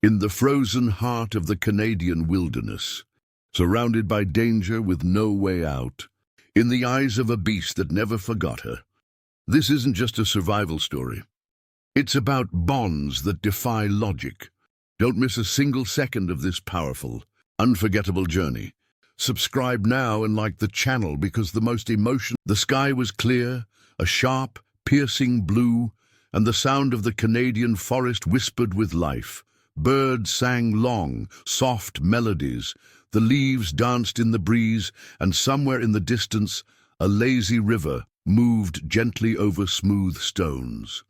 In the frozen heart of the Canadian wilderness, surrounded by danger with no way out, in the eyes of a beast that never forgot her. This isn't just a survival story. It's about bonds that defy logic. Don't miss a single second of this powerful, unforgettable journey. Subscribe now and like the channel because the sky was clear, a sharp, piercing blue, and the sound of the Canadian forest whispered with life. Birds sang long, soft melodies. The leaves danced in the breeze, and somewhere in the distance, a lazy river moved gently over smooth stones.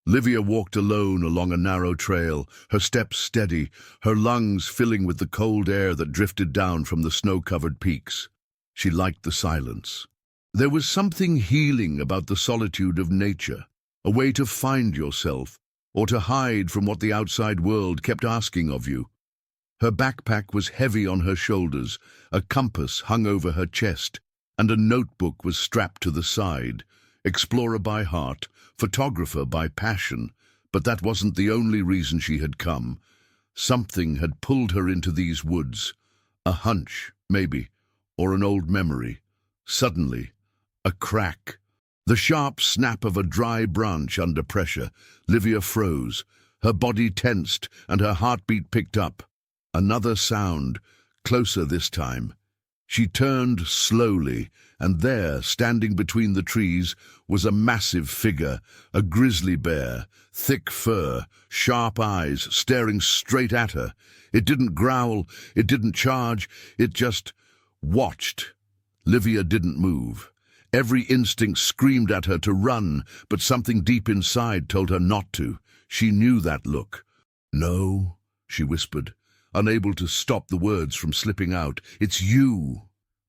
Livia walked alone along a narrow trail, her steps steady, her lungs filling with the cold air that drifted down from the snow-covered peaks. She liked the silence. There was something healing about the solitude of nature, a way to find yourself, or to hide from what the outside world kept asking of you. Her backpack was heavy on her shoulders, a compass hung over her chest, and a notebook was strapped to the side. Explorer by heart, photographer by passion, but that wasn't the only reason she had come. Something had pulled her into these woods. A hunch, maybe, or an old memory. Suddenly, a crack. The sharp snap of a dry branch under pressure. Livia froze. Her body tensed, and her heartbeat picked up. Another sound, closer this time. She turned slowly, and there, standing between the trees, was a massive figure, a grizzly bear, thick fur, sharp eyes, staring straight at her. It didn't growl, it didn't charge, it just watched. Livia didn't move. Every instinct screamed at her to run, but something deep inside told her not to. She knew that look. "No," she whispered, unable to stop the words from slipping out. "It's you."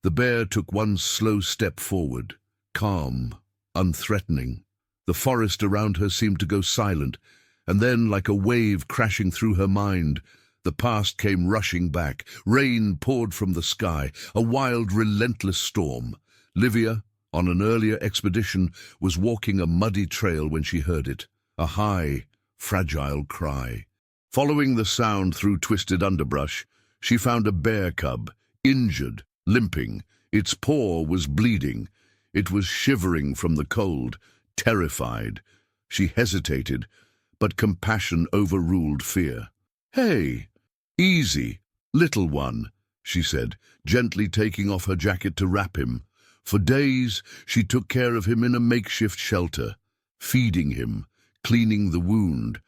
The bear took one slow step forward, calm, unthreatening. The forest around her seemed to go silent, and then, like a wave crashing through her mind, the past came rushing back. Rain poured from the sky, a wild, relentless storm. Livia, on an earlier expedition, was walking a muddy trail when she heard it, a high, fragile cry. Following the sound through twisted underbrush, she found a bear cub, injured, limping. Its paw was bleeding. It was shivering from the cold, terrified. She hesitated, but compassion overruled fear. "Hey, easy, little one," she said, gently taking off her jacket to wrap him. For days, she took care of him in a makeshift shelter, feeding him, cleaning the wound.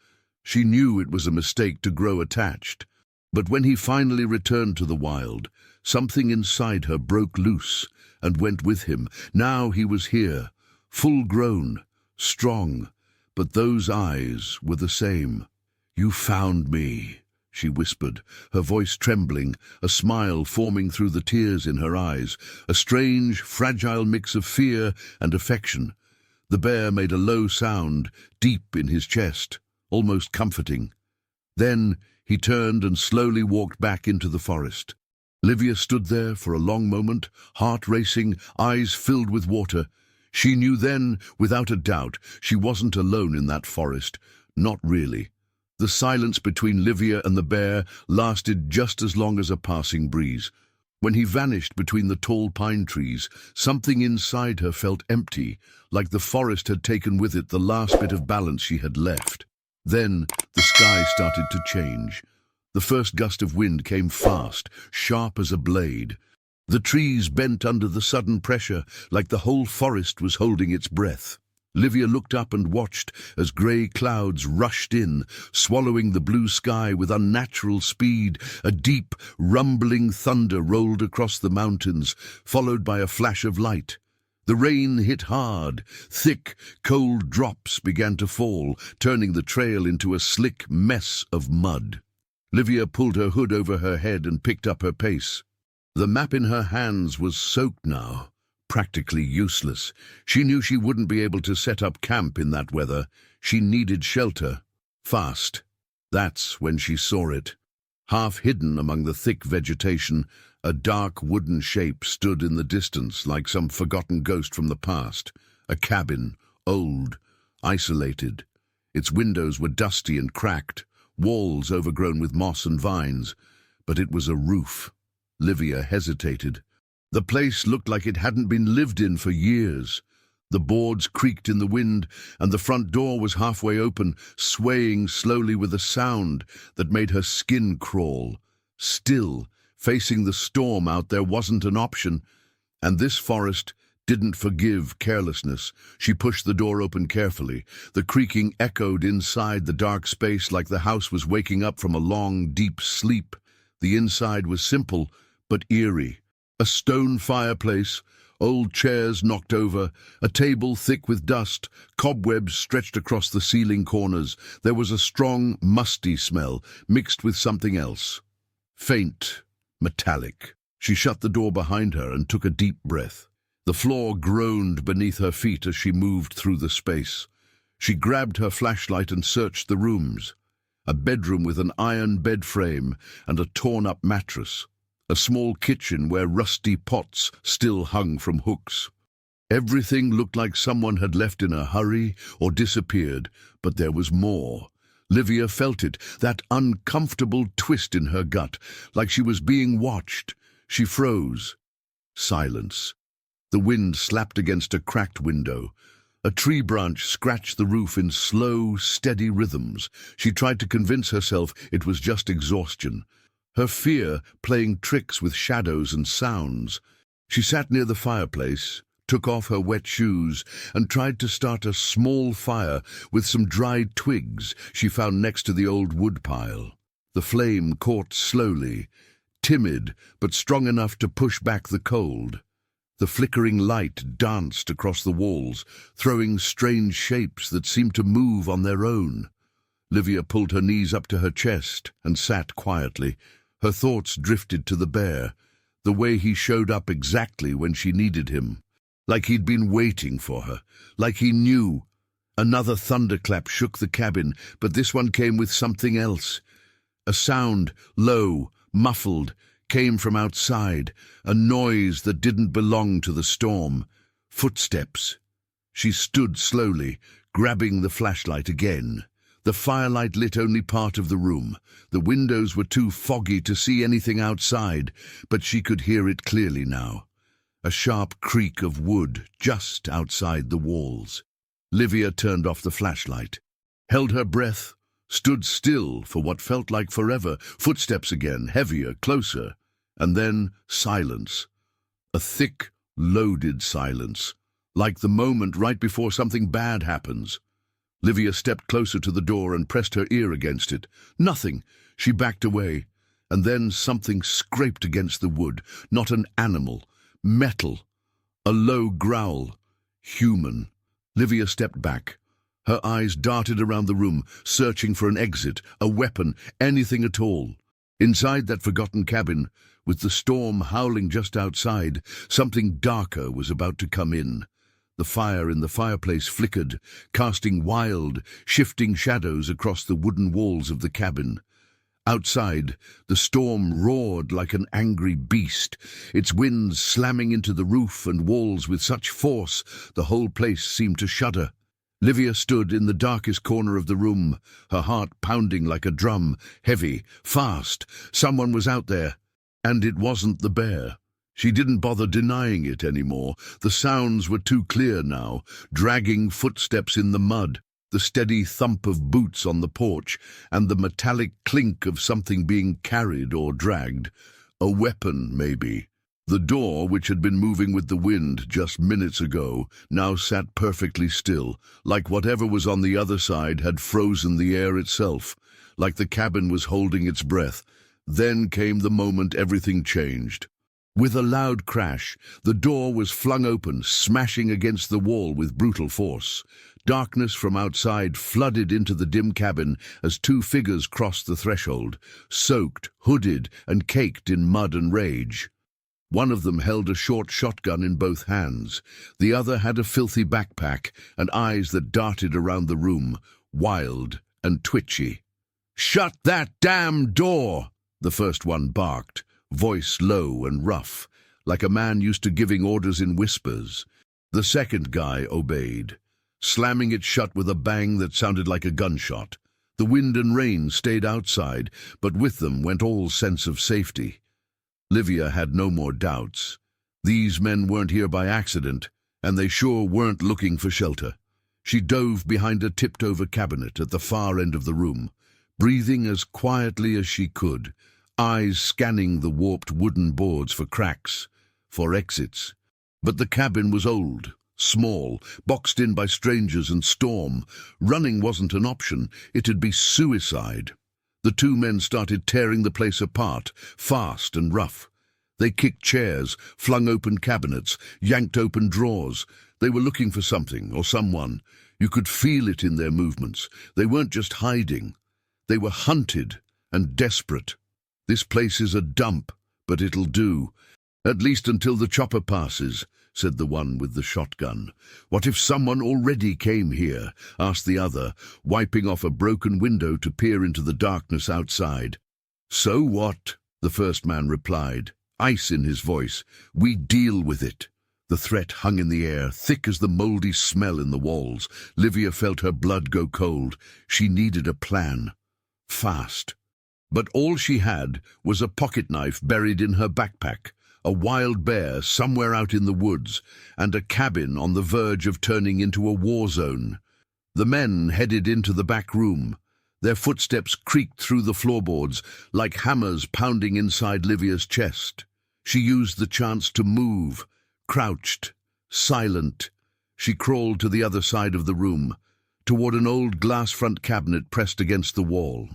She knew it was a mistake to grow attached, but when he finally returned to the wild, something inside her broke loose and went with him. Now he was here, full-grown, strong, but those eyes were the same. "You found me," she whispered, her voice trembling, a smile forming through the tears in her eyes, a strange, fragile mix of fear and affection. The bear made a low sound, deep in his chest, almost comforting. Then he turned and slowly walked back into the forest. Livia stood there for a long moment, heart racing, eyes filled with water. She knew then, without a doubt, she wasn't alone in that forest. Not really. The silence between Livia and the bear lasted just as long as a passing breeze. When he vanished between the tall pine trees, something inside her felt empty, like the forest had taken with it the last bit of balance she had left. Then the sky started to change. The first gust of wind came fast, sharp as a blade. The trees bent under the sudden pressure, like the whole forest was holding its breath. Livia looked up and watched as grey clouds rushed in, swallowing the blue sky with unnatural speed. A deep, rumbling thunder rolled across the mountains, followed by a flash of light. The rain hit hard. Thick, cold drops began to fall, turning the trail into a slick mess of mud. Livia pulled her hood over her head and picked up her pace. The map in her hands was soaked now, practically useless. She knew she wouldn't be able to set up camp in that weather. She needed shelter. Fast. That's when she saw it. Half hidden among the thick vegetation, a dark wooden shape stood in the distance like some forgotten ghost from the past. A cabin, old, isolated. Its windows were dusty and cracked, walls overgrown with moss and vines, but it was a roof. Livia hesitated. The place looked like it hadn't been lived in for years. The boards creaked in the wind, and the front door was halfway open, swaying slowly with a sound that made her skin crawl. Still, facing the storm out there wasn't an option, and this forest didn't forgive carelessness. She pushed the door open carefully. The creaking echoed inside the dark space like the house was waking up from a long, deep sleep. The inside was simple, but eerie. A stone fireplace, old chairs knocked over, a table thick with dust, cobwebs stretched across the ceiling corners. There was a strong, musty smell, mixed with something else. Faint, metallic. She shut the door behind her and took a deep breath. The floor groaned beneath her feet as she moved through the space. She grabbed her flashlight and searched the rooms. A bedroom with an iron bed frame and a torn-up mattress. A small kitchen where rusty pots still hung from hooks. Everything looked like someone had left in a hurry or disappeared, but there was more. Livia felt it, that uncomfortable twist in her gut, like she was being watched. She froze. Silence. The wind slapped against a cracked window. A tree branch scratched the roof in slow, steady rhythms. She tried to convince herself it was just exhaustion. Her fear playing tricks with shadows and sounds. She sat near the fireplace, took off her wet shoes, and tried to start a small fire with some dried twigs she found next to the old wood pile. The flame caught slowly, timid but strong enough to push back the cold. The flickering light danced across the walls, throwing strange shapes that seemed to move on their own. Livia pulled her knees up to her chest and sat quietly. Her thoughts drifted to the bear, the way he showed up exactly when she needed him. Like he'd been waiting for her, like he knew. Another thunderclap shook the cabin, but this one came with something else. A sound, low, muffled, came from outside, a noise that didn't belong to the storm. Footsteps. She stood slowly, grabbing the flashlight again. The firelight lit only part of the room. The windows were too foggy to see anything outside, but she could hear it clearly now. A sharp creak of wood just outside the walls. Livia turned off the flashlight, held her breath, stood still for what felt like forever. Footsteps again, heavier, closer. And then silence. A thick, loaded silence, like the moment right before something bad happens. Livia stepped closer to the door and pressed her ear against it. Nothing. She backed away, and then something scraped against the wood. Not an animal. Metal. A low growl. Human. Livia stepped back. Her eyes darted around the room, searching for an exit, a weapon, anything at all. Inside that forgotten cabin, with the storm howling just outside, something darker was about to come in. The fire in the fireplace flickered, casting wild, shifting shadows across the wooden walls of the cabin. Outside, the storm roared like an angry beast, its winds slamming into the roof and walls with such force the whole place seemed to shudder. Livia stood in the darkest corner of the room, her heart pounding like a drum, heavy, fast. Someone was out there, and it wasn't the bear. She didn't bother denying it anymore. The sounds were too clear now, dragging footsteps in the mud, the steady thump of boots on the porch, and the metallic clink of something being carried or dragged. A weapon, maybe. The door, which had been moving with the wind just minutes ago, now sat perfectly still, like whatever was on the other side had frozen the air itself, like the cabin was holding its breath. Then came the moment everything changed. With a loud crash, the door was flung open, smashing against the wall with brutal force. Darkness from outside flooded into the dim cabin as two figures crossed the threshold, soaked, hooded, and caked in mud and rage. One of them held a short shotgun in both hands. The other had a filthy backpack and eyes that darted around the room, wild and twitchy. "Shut that damn door!" the first one barked, voice low and rough, like a man used to giving orders in whispers. The second guy obeyed, slamming it shut with a bang that sounded like a gunshot. The wind and rain stayed outside, but with them went all sense of safety. Livia had no more doubts. These men weren't here by accident, and they sure weren't looking for shelter. She dove behind a tipped-over cabinet at the far end of the room, breathing as quietly as she could, eyes scanning the warped wooden boards for cracks, for exits. But the cabin was old, small, boxed in by strangers and storm. Running wasn't an option. It'd be suicide. The two men started tearing the place apart, fast and rough. They kicked chairs, flung open cabinets, yanked open drawers. They were looking for something or someone. You could feel it in their movements. They weren't just hiding. They were hunted and desperate. This place is a dump, but it'll do. At least until the chopper passes, said the one with the shotgun. What if someone already came here? Asked the other, wiping off a broken window to peer into the darkness outside. So what? The first man replied, ice in his voice. We deal with it. The threat hung in the air, thick as the mouldy smell in the walls. Livia felt her blood go cold. She needed a plan. Fast. But all she had was a pocket knife buried in her backpack, a wild bear somewhere out in the woods, and a cabin on the verge of turning into a war zone. The men headed into the back room. Their footsteps creaked through the floorboards like hammers pounding inside Livia's chest. She used the chance to move. Crouched, silent, she crawled to the other side of the room, toward an old glass front cabinet pressed against the wall.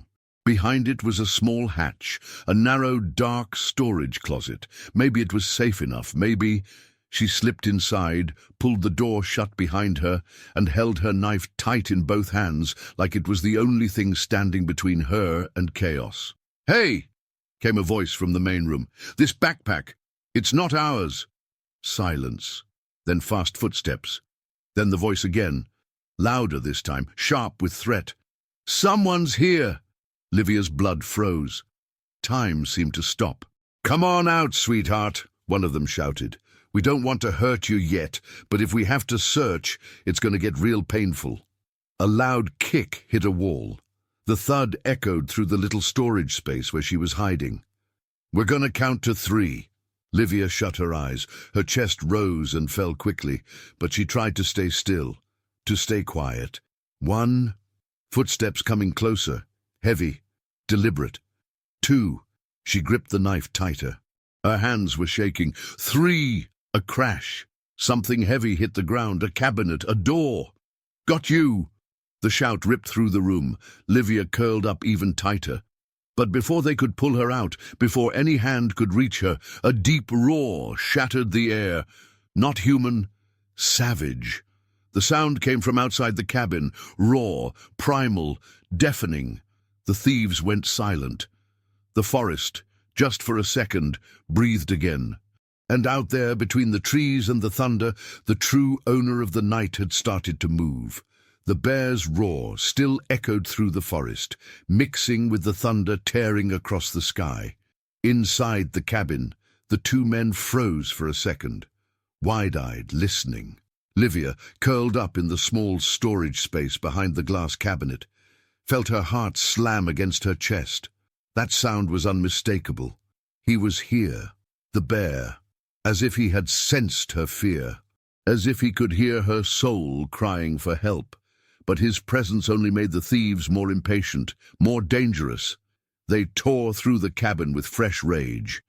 Behind it was a small hatch, a narrow, dark storage closet. Maybe it was safe enough, maybe. She slipped inside, pulled the door shut behind her, and held her knife tight in both hands, like it was the only thing standing between her and chaos. "Hey!" came a voice from the main room. "This backpack, it's not ours." Silence, then fast footsteps. Then the voice again, louder this time, sharp with threat. "Someone's here!" Livia's blood froze. Time seemed to stop. "Come on out, sweetheart," one of them shouted. "We don't want to hurt you yet, but if we have to search, it's going to get real painful." A loud kick hit a wall. The thud echoed through the little storage space where she was hiding. "We're going to count to 3. Livia shut her eyes. Her chest rose and fell quickly, but she tried to stay still, to stay quiet. 1. Footsteps coming closer, heavy, deliberate. 2. She gripped the knife tighter. Her hands were shaking. 3. A crash. Something heavy hit the ground, a cabinet, a door. "Got you!" The shout ripped through the room. Livia curled up even tighter. But before they could pull her out, before any hand could reach her, a deep roar shattered the air. Not human, savage. The sound came from outside the cabin, raw, primal, deafening. The thieves went silent. The forest, just for a second, breathed again. And out there, between the trees and the thunder, the true owner of the night had started to move. The bear's roar still echoed through the forest, mixing with the thunder tearing across the sky. Inside the cabin, the two men froze for a second, wide-eyed, listening. Livia, curled up in the small storage space behind the glass cabinet, felt her heart slam against her chest. That sound was unmistakable. He was here, the bear, as if he had sensed her fear, as if he could hear her soul crying for help. But his presence only made the thieves more impatient, more dangerous. They tore through the cabin with fresh rage.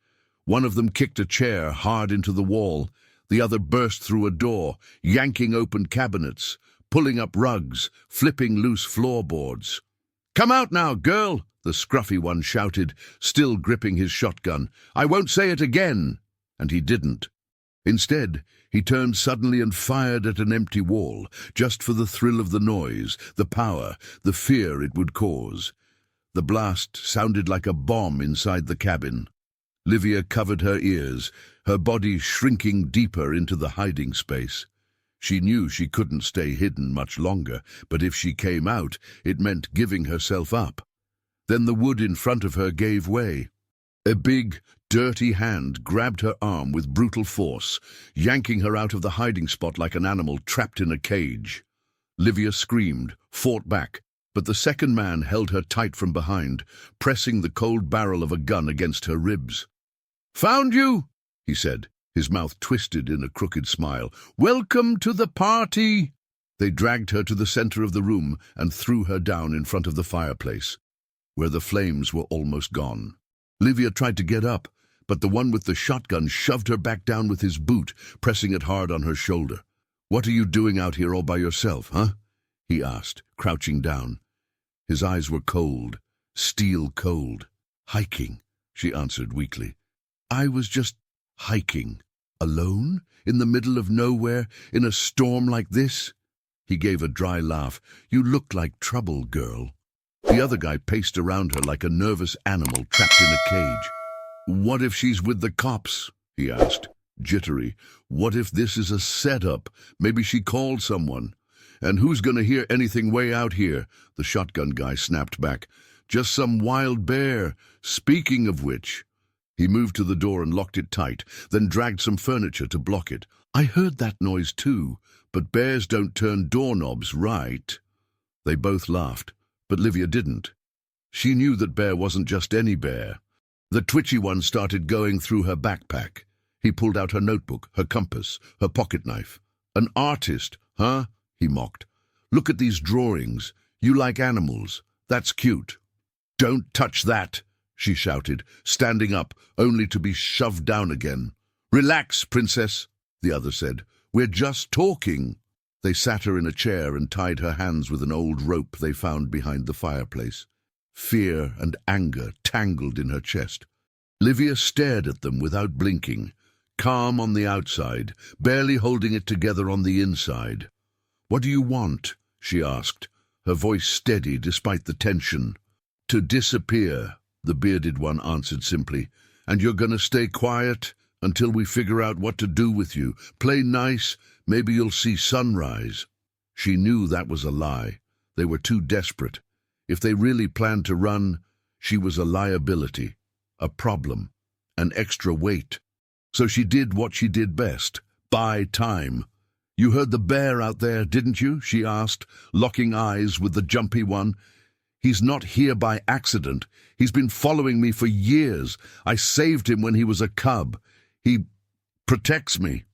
One of them kicked a chair hard into the wall. The other burst through a door, yanking open cabinets, pulling up rugs, flipping loose floorboards. "Come out now, girl!" the scruffy one shouted, still gripping his shotgun. "I won't say it again!" And he didn't. Instead, he turned suddenly and fired at an empty wall, just for the thrill of the noise, the power, the fear it would cause. The blast sounded like a bomb inside the cabin. Livia covered her ears, her body shrinking deeper into the hiding space. She knew she couldn't stay hidden much longer, but if she came out, it meant giving herself up. Then the wood in front of her gave way. A big, dirty hand grabbed her arm with brutal force, yanking her out of the hiding spot like an animal trapped in a cage. Livia screamed, fought back, but the second man held her tight from behind, pressing the cold barrel of a gun against her ribs. "Found you," he said, his mouth twisted in a crooked smile. "Welcome to the party." They dragged her to the center of the room and threw her down in front of the fireplace, where the flames were almost gone. Livia tried to get up, but the one with the shotgun shoved her back down with his boot, pressing it hard on her shoulder. "What are you doing out here all by yourself, huh?" he asked, crouching down. His eyes were cold, steel cold. "Hiking," she answered weakly. "I was just hiking. Alone? In the middle of nowhere? In a storm like this?" He gave a dry laugh. "You look like trouble, girl." The other guy paced around her like a nervous animal trapped in a cage. "What if she's with the cops?" he asked, jittery. "What if this is a setup? Maybe she called someone. And who's going to hear anything way out here?" The shotgun guy snapped back. "Just some wild bear. Speaking of which..." He moved to the door and locked it tight, then dragged some furniture to block it. "I heard that noise too, but bears don't turn doorknobs, right?" They both laughed, but Livia didn't. She knew that bear wasn't just any bear. The twitchy one started going through her backpack. He pulled out her notebook, her compass, her pocket knife. "An artist, huh?" he mocked. "Look at these drawings. You like animals. That's cute." "Don't touch that," she shouted, standing up, only to be shoved down again. "Relax, princess," the other said. "We're just talking." They sat her in a chair and tied her hands with an old rope they found behind the fireplace. Fear and anger tangled in her chest. Livia stared at them without blinking, calm on the outside, barely holding it together on the inside. "What do you want?" she asked, her voice steady despite the tension. "To disappear," the bearded one answered simply. "And you're going to stay quiet until we figure out what to do with you. Play nice, maybe you'll see sunrise." She knew that was a lie. They were too desperate. If they really planned to run, she was a liability, a problem, an extra weight. So she did what she did best, buy time. "You heard the bear out there, didn't you?" she asked, locking eyes with the jumpy one. "He's not here by accident. He's been following me for years. I saved him when he was a cub. He protects me."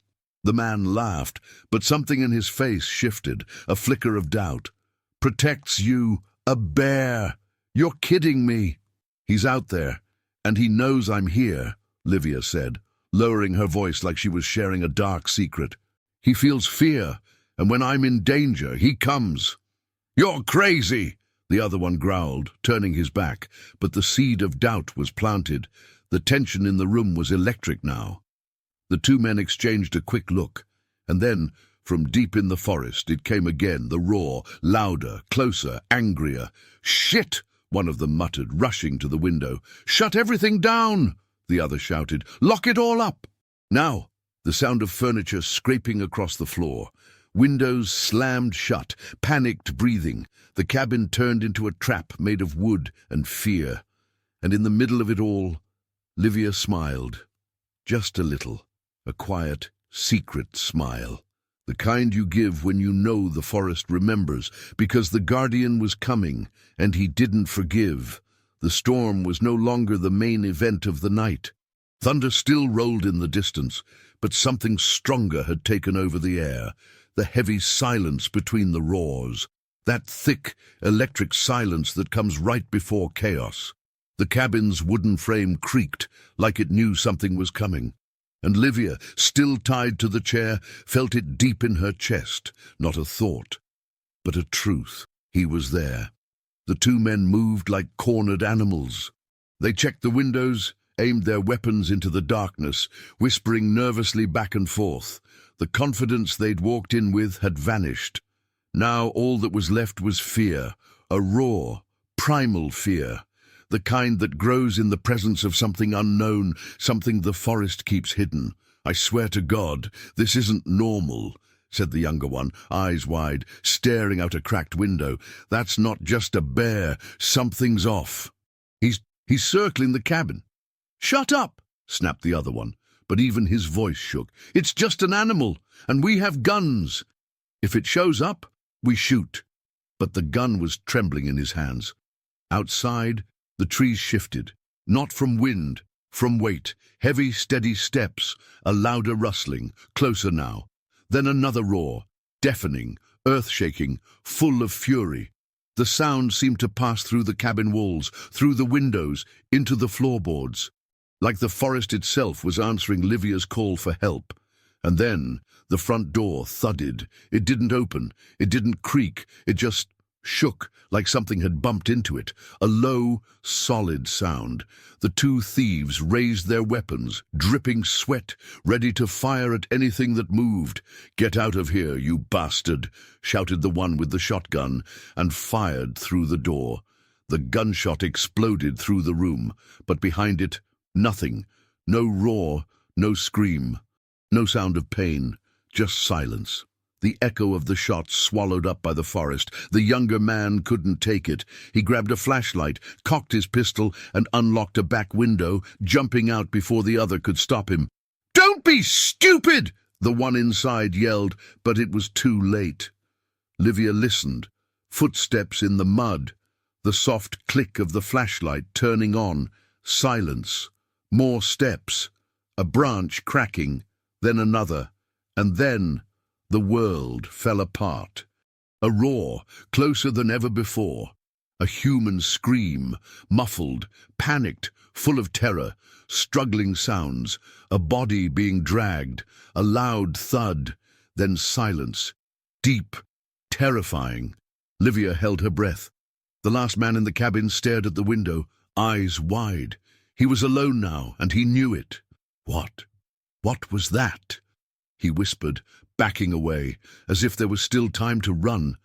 The man laughed, but something in his face shifted, a flicker of doubt. "Protects you? A bear? You're kidding me." "He's out there, and he knows I'm here," Livia said, lowering her voice like she was sharing a dark secret. "He feels fear, and when I'm in danger, he comes." "You're crazy," the other one growled, turning his back, but the seed of doubt was planted. The tension in the room was electric now. The two men exchanged a quick look, and then, from deep in the forest, it came again, the roar, louder, closer, angrier. "Shit!" one of them muttered, rushing to the window. "Shut everything down!" the other shouted. "Lock it all up!" Now, the sound of furniture scraping across the floor. Windows slammed shut, panicked breathing. The cabin turned into a trap made of wood and fear. And in the middle of it all, Livia smiled. Just a little. A quiet, secret smile. The kind you give when you know the forest remembers, because the guardian was coming, and he didn't forgive. The storm was no longer the main event of the night. Thunder still rolled in the distance, but something stronger had taken over the air, the heavy silence between the roars, that thick, electric silence that comes right before chaos. The cabin's wooden frame creaked, like it knew something was coming. And Livia, still tied to the chair, felt it deep in her chest, not a thought, but a truth. He was there. The two men moved like cornered animals. They checked the windows, aimed their weapons into the darkness, whispering nervously back and forth. The confidence they'd walked in with had vanished. Now all that was left was fear, a raw, primal fear. The kind that grows in the presence of something unknown, something the forest keeps hidden. "I swear to God, this isn't normal," said the younger one, eyes wide, staring out a cracked window. "That's not just a bear. Something's off. He's circling the cabin." "Shut up," snapped the other one, but even his voice shook. "It's just an animal, and we have guns. If it shows up, we shoot." but the gun was trembling in his hands. Outside, the trees shifted, not from wind, from weight, heavy, steady steps, a louder rustling, closer now. Then another roar, deafening, earth-shaking, full of fury. The sound seemed to pass through the cabin walls, through the windows, into the floorboards, like the forest itself was answering Livia's call for help. And then the front door thudded. It didn't open, it didn't creak, it just shook like something had bumped into it, a low, solid sound. The two thieves raised their weapons, dripping sweat, ready to fire at anything that moved. "Get out of here, you bastard!" shouted the one with the shotgun, and fired through the door. The gunshot exploded through the room, but behind it, nothing. No roar, no scream, no sound of pain, just silence. The echo of the shots swallowed up by the forest. The younger man couldn't take it. He grabbed a flashlight, cocked his pistol, and unlocked a back window, jumping out before the other could stop him. "Don't be stupid!" the one inside yelled, but it was too late. Livia listened. Footsteps in the mud. The soft click of the flashlight turning on. Silence. More steps. A branch cracking. Then another. And then the world fell apart. A roar, closer than ever before. A human scream, muffled, panicked, full of terror, struggling sounds, a body being dragged, a loud thud, then silence, deep, terrifying. Livia held her breath. The last man in the cabin stared at the window, eyes wide. He was alone now, and he knew it. What was that? He whispered, backing away, as if there was still time to run.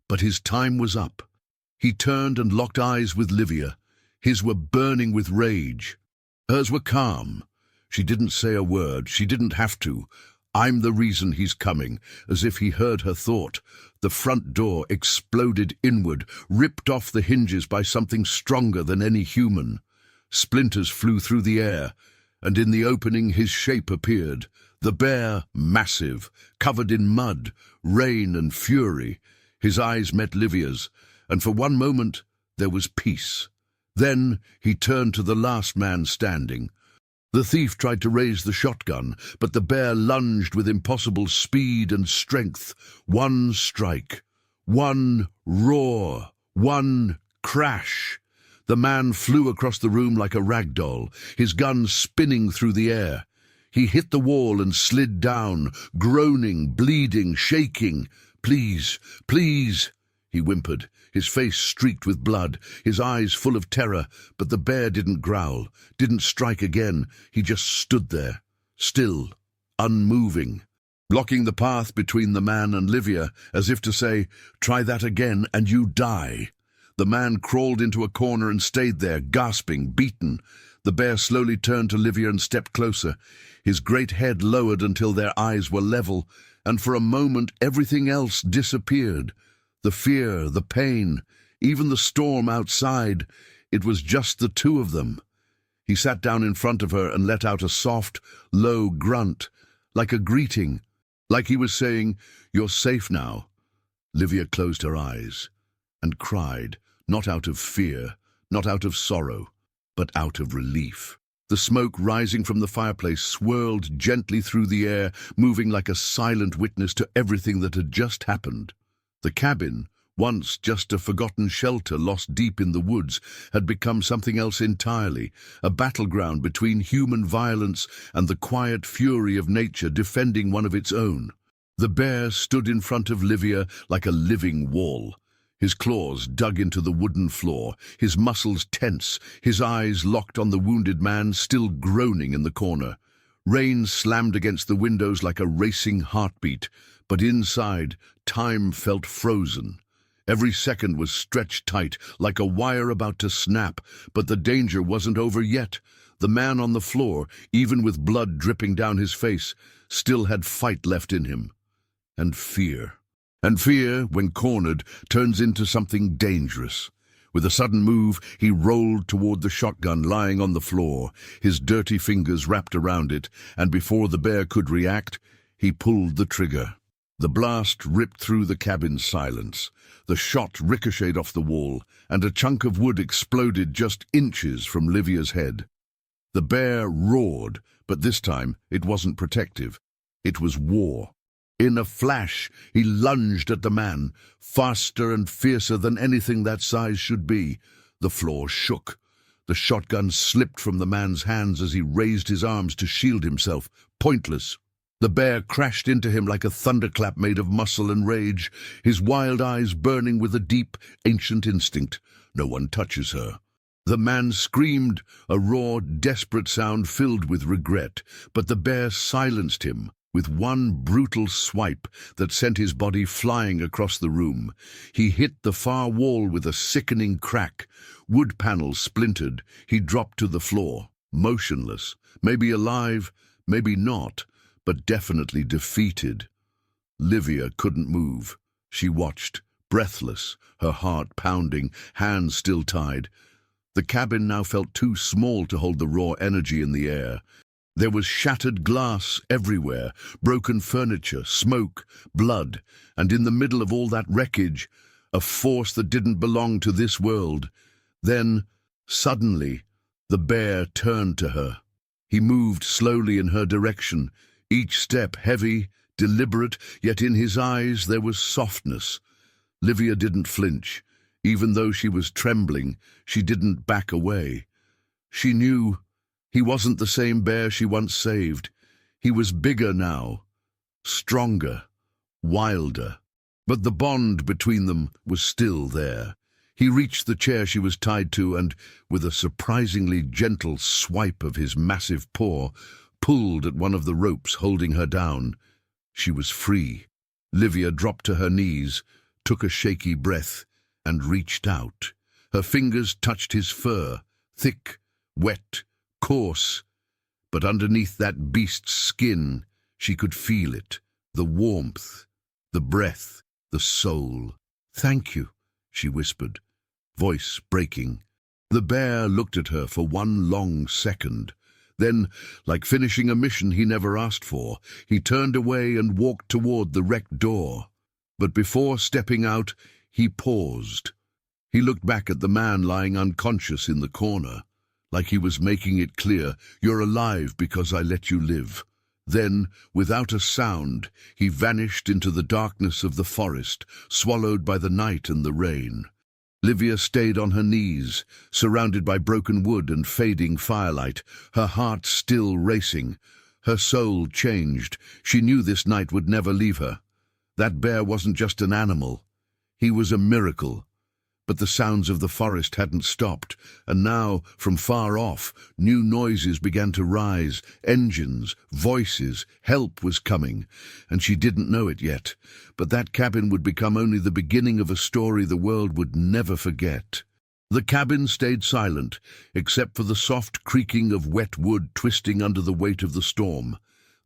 But his time was up. He turned and locked eyes with Livia. His were burning with rage. Hers were calm. She didn't say a word. She didn't have to. "I'm the reason he's coming," as if he heard her thought. The front door exploded inward, ripped off the hinges by something stronger than any human. Splinters flew through the air, and in the opening his shape appeared. The bear, massive, covered in mud, rain and fury. His eyes met Livia's, and for one moment there was peace. Then he turned to the last man standing. The thief tried to raise the shotgun, but the bear lunged with impossible speed and strength. One strike, one roar, one crash. The man flew across the room like a rag doll, his gun spinning through the air. He hit the wall and slid down, groaning, bleeding, shaking. "Please, please," he whimpered, his face streaked with blood, his eyes full of terror. But the bear didn't growl, didn't strike again. He just stood there, still, unmoving, blocking the path between the man and Livia, as if to say, "Try that again and you die." The man crawled into a corner and stayed there, gasping, beaten. The bear slowly turned to Livia and stepped closer. His great head lowered until their eyes were level, and for a moment everything else disappeared. The fear, the pain, even the storm outside. It was just the two of them. He sat down in front of her and let out a soft, low grunt, like a greeting, like he was saying, "You're safe now." Livia closed her eyes and cried, not out of fear, not out of sorrow, but out of relief. The smoke rising from the fireplace swirled gently through the air, moving like a silent witness to everything that had just happened. The cabin, once just a forgotten shelter lost deep in the woods, had become something else entirely, a battleground between human violence and the quiet fury of nature defending one of its own. The bear stood in front of Livia like a living wall. His claws dug into the wooden floor, his muscles tense, his eyes locked on the wounded man still groaning in the corner. Rain slammed against the windows like a racing heartbeat, but inside, time felt frozen. Every second was stretched tight, like a wire about to snap, but the danger wasn't over yet. The man on the floor, even with blood dripping down his face, still had fight left in him. And fear. And fear, when cornered, turns into something dangerous. With a sudden move, he rolled toward the shotgun lying on the floor, his dirty fingers wrapped around it, and before the bear could react, he pulled the trigger. The blast ripped through the cabin's silence. The shot ricocheted off the wall, and a chunk of wood exploded just inches from Livia's head. The bear roared, but this time it wasn't protective. It was war. In a flash, he lunged at the man, faster and fiercer than anything that size should be. The floor shook. The shotgun slipped from the man's hands as he raised his arms to shield himself. Pointless. The bear crashed into him like a thunderclap made of muscle and rage, his wild eyes burning with a deep, ancient instinct. No one touches her. The man screamed, a raw, desperate sound filled with regret, but the bear silenced him with one brutal swipe that sent his body flying across the room. He hit the far wall with a sickening crack. Wood panels splintered. He dropped to the floor, motionless, maybe alive, maybe not, but definitely defeated. Livia couldn't move. She watched, breathless, her heart pounding, hands still tied. The cabin now felt too small to hold the raw energy in the air. There was shattered glass everywhere, broken furniture, smoke, blood, and in the middle of all that wreckage, a force that didn't belong to this world. Then, suddenly, the bear turned to her. He moved slowly in her direction, each step heavy, deliberate, yet in his eyes there was softness. Livia didn't flinch. Even though she was trembling, she didn't back away. She knew he wasn't the same bear she once saved. He was bigger now, stronger, wilder. But the bond between them was still there. He reached the chair she was tied to and, with a surprisingly gentle swipe of his massive paw, pulled at one of the ropes holding her down. She was free. Livia dropped to her knees, took a shaky breath, and reached out. Her fingers touched his fur, thick, wet, coarse, but underneath that beast's skin she could feel it, the warmth, the breath, the soul. "Thank you," she whispered, voice breaking. The bear looked at her for one long second. Then, like finishing a mission he never asked for, he turned away and walked toward the wrecked door. But before stepping out, he paused. He looked back at the man lying unconscious in the corner, like he was making it clear, "You're alive because I let you live." Then, without a sound, he vanished into the darkness of the forest, swallowed by the night and the rain. Livia stayed on her knees, surrounded by broken wood and fading firelight, her heart still racing. Her soul changed. She knew this night would never leave her. That bear wasn't just an animal. He was a miracle. But the sounds of the forest hadn't stopped, and now, from far off, new noises began to rise. Engines, voices, help was coming, and she didn't know it yet. But that cabin would become only the beginning of a story the world would never forget. The cabin stayed silent, except for the soft creaking of wet wood twisting under the weight of the storm.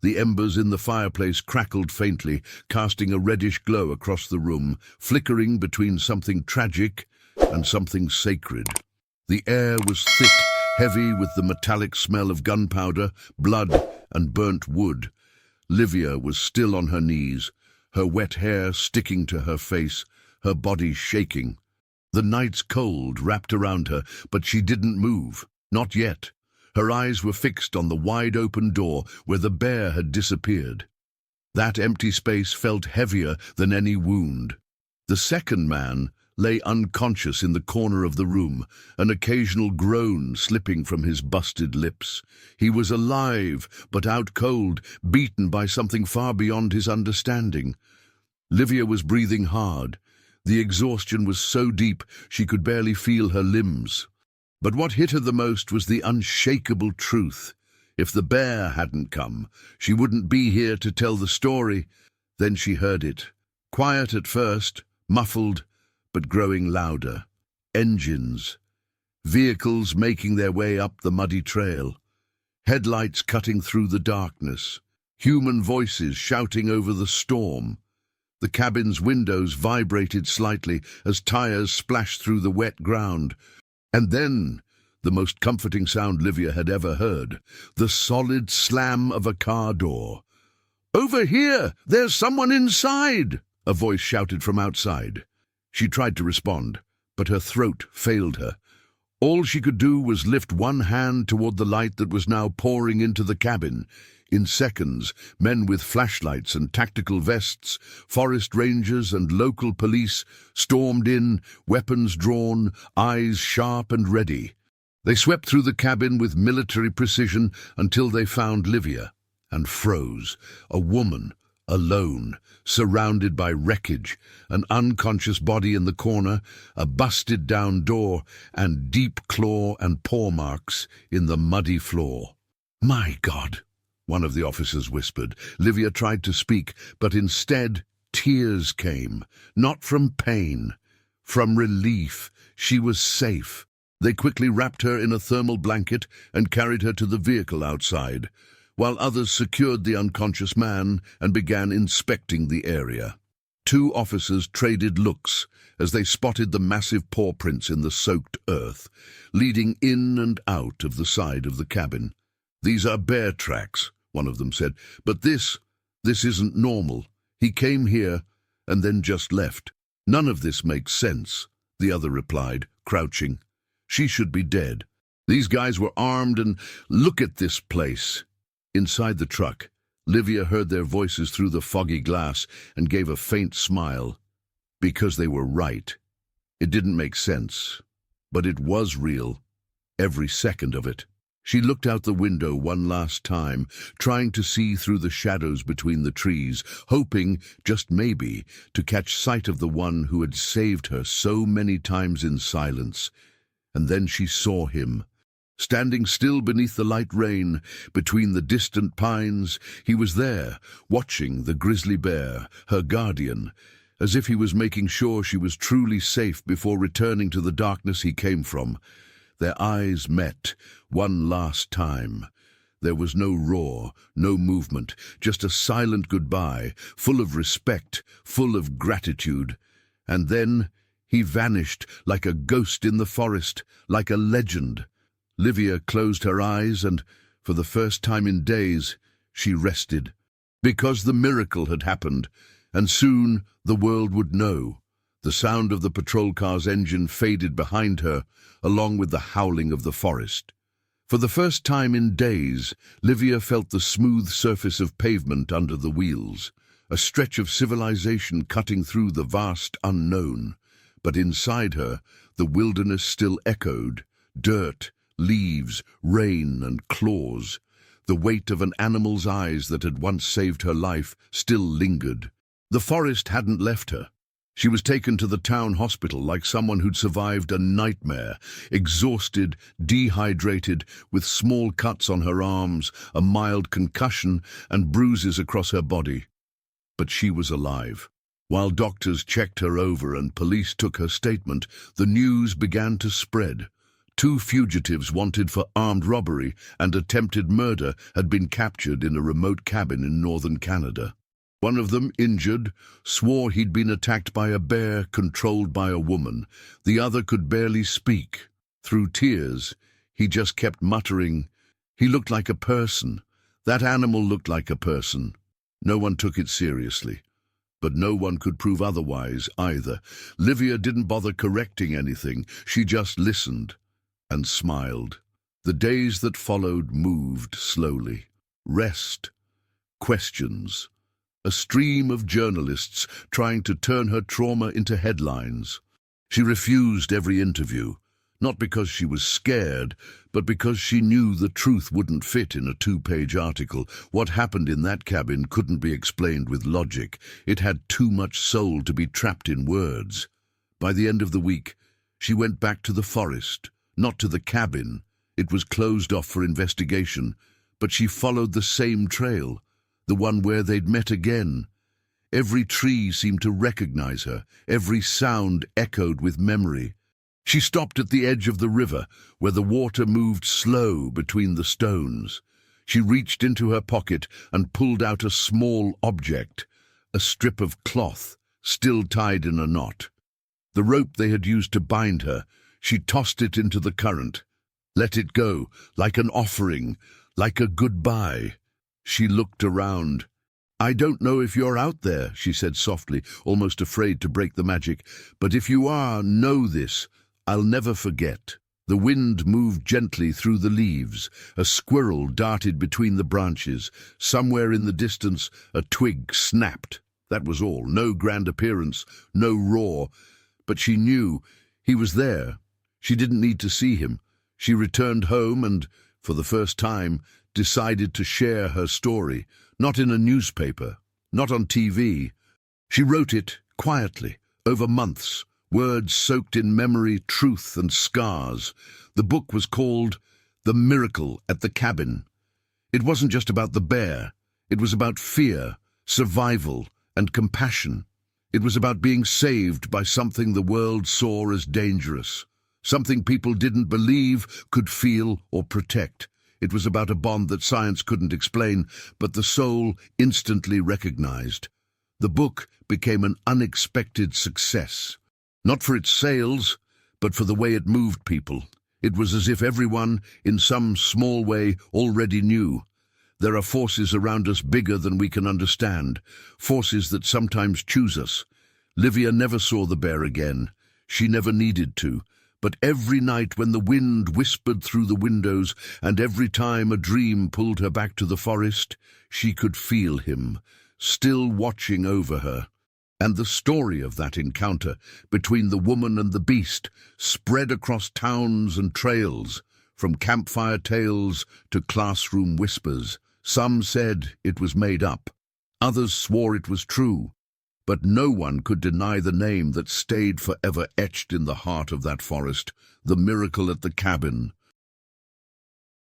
The embers in the fireplace crackled faintly, casting a reddish glow across the room, flickering between something tragic and something sacred. The air was thick, heavy with the metallic smell of gunpowder, blood, and burnt wood. Livia was still on her knees, her wet hair sticking to her face, her body shaking. The night's cold wrapped around her, but she didn't move, not yet. Her eyes were fixed on the wide-open door where the bear had disappeared. That empty space felt heavier than any wound. The second man lay unconscious in the corner of the room, an occasional groan slipping from his busted lips. He was alive, but out cold, beaten by something far beyond his understanding. Livia was breathing hard. The exhaustion was so deep she could barely feel her limbs. But what hit her the most was the unshakable truth. If the bear hadn't come, she wouldn't be here to tell the story. Then she heard it. Quiet at first, muffled, but growing louder. Engines. Vehicles making their way up the muddy trail. Headlights cutting through the darkness. Human voices shouting over the storm. The cabin's windows vibrated slightly as tires splashed through the wet ground. And then, the most comforting sound Livia had ever heard, the solid slam of a car door. "Over here! There's someone inside!" a voice shouted from outside. She tried to respond, but her throat failed her. All she could do was lift one hand toward the light that was now pouring into the cabin. In seconds, men with flashlights and tactical vests, forest rangers and local police stormed in, weapons drawn, eyes sharp and ready. They swept through the cabin with military precision until they found Livia, and froze, a woman, alone, surrounded by wreckage, an unconscious body in the corner, a busted-down door, and deep claw and paw marks in the muddy floor. "My God," one of the officers whispered. Livia tried to speak, but instead tears came, not from pain, from relief. She was safe. They quickly wrapped her in a thermal blanket and carried her to the vehicle outside, while others secured the unconscious man and began inspecting the area. Two officers traded looks as they spotted the massive paw prints in the soaked earth, leading in and out of the side of the cabin. "These are bear tracks," one of them said, "but this isn't normal. He came here and then just left." "None of this makes sense," the other replied, crouching. "She should be dead. These guys were armed and look at this place." Inside the truck, Livia heard their voices through the foggy glass and gave a faint smile. Because they were right. It didn't make sense, but it was real, every second of it. She looked out the window one last time, trying to see through the shadows between the trees, hoping, just maybe, to catch sight of the one who had saved her so many times in silence. And then she saw him. Standing still beneath the light rain, between the distant pines, he was there, watching the grizzly bear, her guardian, as if he was making sure she was truly safe before returning to the darkness he came from. Their eyes met, one last time. There was no roar, no movement, just a silent goodbye, full of respect, full of gratitude. And then he vanished like a ghost in the forest, like a legend. Livia closed her eyes and, for the first time in days, she rested. Because the miracle had happened, and soon the world would know. The sound of the patrol car's engine faded behind her, along with the howling of the forest. For the first time in days, Livia felt the smooth surface of pavement under the wheels, a stretch of civilization cutting through the vast unknown. But inside her, the wilderness still echoed, dirt, leaves, rain, and claws. The weight of an animal's eyes that had once saved her life still lingered. The forest hadn't left her. She was taken to the town hospital like someone who'd survived a nightmare, exhausted, dehydrated, with small cuts on her arms, a mild concussion, and bruises across her body. But she was alive. While doctors checked her over and police took her statement, the news began to spread. 2 fugitives wanted for armed robbery and attempted murder had been captured in a remote cabin in northern Canada. One of them, injured, swore he'd been attacked by a bear controlled by a woman. The other could barely speak. Through tears, he just kept muttering, "He looked like a person. That animal looked like a person." No one took it seriously. But no one could prove otherwise either. Livia didn't bother correcting anything. She just listened and smiled. The days that followed moved slowly. Rest, questions, a stream of journalists trying to turn her trauma into headlines. She refused every interview, not because she was scared, but because she knew the truth wouldn't fit in a 2-page article. What happened in that cabin couldn't be explained with logic. It had too much soul to be trapped in words. By the end of the week, she went back to the forest, not to the cabin. It was closed off for investigation, but she followed the same trail, the one where they'd met again. Every tree seemed to recognize her, every sound echoed with memory. She stopped at the edge of the river, where the water moved slow between the stones. She reached into her pocket and pulled out a small object, a strip of cloth, still tied in a knot. The rope they had used to bind her. She tossed it into the current, let it go, like an offering, like a goodbye. She looked around. "I don't know if you're out there," she said softly, almost afraid to break the magic, "but if you are, know this, I'll never forget." The wind moved gently through the leaves. A squirrel darted between the branches. Somewhere in the distance, a twig snapped. That was all. No grand appearance, no roar. But she knew he was there. She didn't need to see him. She returned home and, for the first time, decided to share her story. Not in a newspaper, not on TV. She wrote it quietly, over months. Words soaked in memory, truth, and scars. The book was called The Miracle at the Cabin. It wasn't just about the bear. It was about fear, survival, and compassion. It was about being saved by something the world saw as dangerous, something people didn't believe, could feel, or protect. It was about a bond that science couldn't explain, but the soul instantly recognized. The book became an unexpected success. Not for its sales, but for the way it moved people. It was as if everyone, in some small way, already knew. There are forces around us bigger than we can understand, forces that sometimes choose us. Livia never saw the bear again. She never needed to. But every night when the wind whispered through the windows, and every time a dream pulled her back to the forest, she could feel him, still watching over her. And the story of that encounter between the woman and the beast spread across towns and trails, from campfire tales to classroom whispers. Some said it was made up. Others swore it was true. But no one could deny the name that stayed forever etched in the heart of that forest, the miracle at the cabin.